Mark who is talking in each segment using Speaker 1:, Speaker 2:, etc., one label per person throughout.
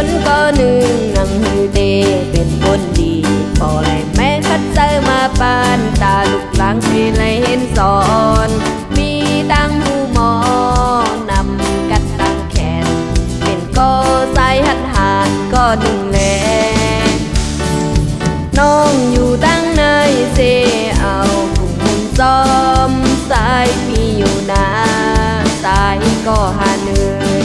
Speaker 1: คนก็หนึ่งนังฮือเตเป็นคนดีพอและแม่คัดเจอมาปานตาลูกหลังให้เลยเห็นสอนมีดังหูหมอนำกัดดังแขนเป็นก็สายหัดหานก็หนึ่งแลน้องอยู่ตั้งในเสเอากุ้งมุนซ้อมสายพี่อยู่นาสายก็หาเหนื่อย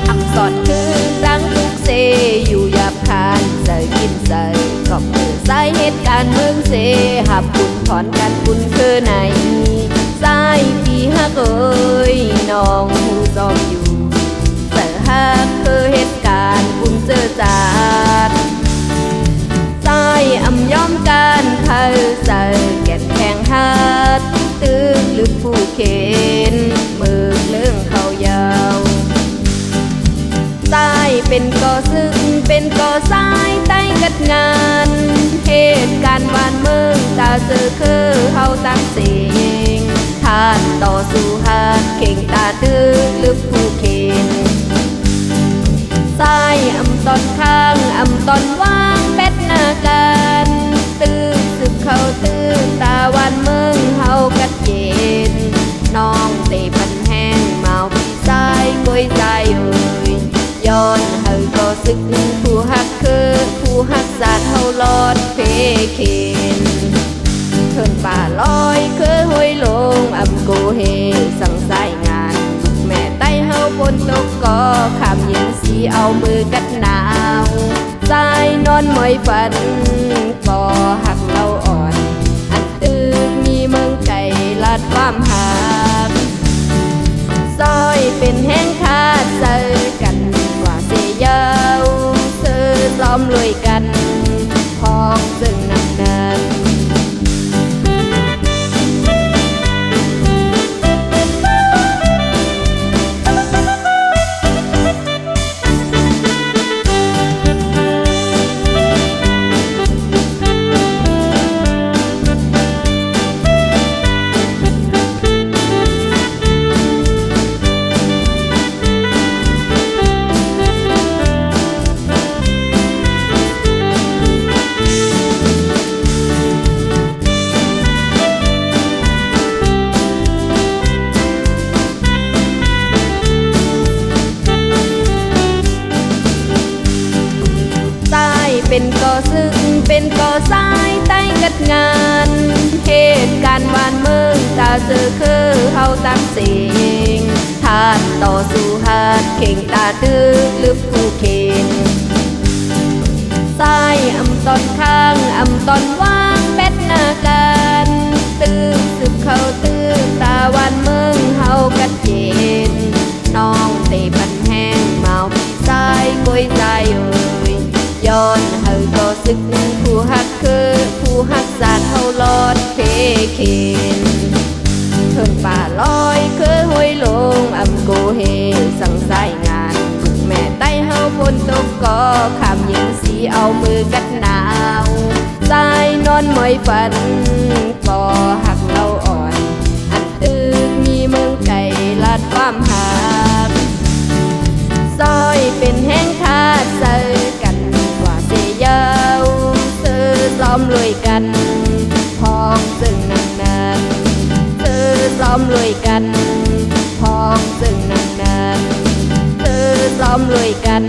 Speaker 1: อักษรคือดังทุกเสอยู่หยาบคายใส่กินใส่ขอบมือสายเหตุการณ์เมืองเสหับคุณถอนกันคุณคือไหนสายพี่ฮักเอ้ยน้องหูซ้อมอยู่เสือฮักคือเหตุการณ์คุณเจอจาดสายอ่ำย้อมการเธอใส่แก่นแข่งฮัดตื้อลึกผู้เข็นมือเลื่องเขายาวสายเป็นก่อซึ่งเป็นก่อสายใต้กัดงานเหตุการณ์วันเมืองตาเสือคือเฮาตั้งเสียงทานต่อสู้หักเข่งตาตื้อลึกผู้เข็นสายอ่ำตอนข้างอ่ำตอนว่างเป็ดหน้ากันตื้อสึกเขาตื้อตาวันเมืองเฮากัดเย็นน้องเตะพันแห้งเมาพี่สายกล้วยใจเอ่ยย้อนเฮาก็สึกผู้ฮักคือผู้ฮักสาดเฮาลอดเพเข็นเทินป่าลอยคือห้วยลงอำโกเฮสั่งสายงานแม่ไต้เฮาฝนตกก็ขามเย็นสีเอามือกัดหนาวสายนอนมอยฝันก็หักเราอ่อนอันตึกมีเมืองไก่ลาดความหักซอยเป็นแห้งขาดเจอกันกว่าเสียยาวเสือซ้อมรวยกันพองซึ่งนานเป็นก่อซึ่งเป็นก่อสายใต้กัดงานเหตุการณ์วันเมืองตาเสือคือเฮาตั้งเสียงทานต่อสู้หักเข่งตาตื้อลึกผู้เข็นสายอ่ำตอนข้างอ่ำตอนว่างเป็ดหน้ากันตื้อสึกเขาตื้อตาวันเมืองเฮากัดเย็นน้องเตะพันแห้งเมาพี่สายกล้วยใจเอ่ยย้อนเฮาก็สึกผู้ฮักคือผู้ฮักสาดเฮาลอดเพเข็นเทินป่าลอยคือห้วยลงอำโกเฮสั่งสายงานแม่ไต้เฮาฝนตกก็ขามเย็นสีเอามือกัดหนาวสายนอนมอยฝันก็หักเราอ่อนอันตึกมีเมืองไก่ลาดความหักซอยเป็นแห้งขาดเจอกันกว่าเสียยาวเสือซ้อมรวยกันพองซึ่งนานเสือซ้อมรวยกันพองซึ่งนานเสือซ้อมรวยกัน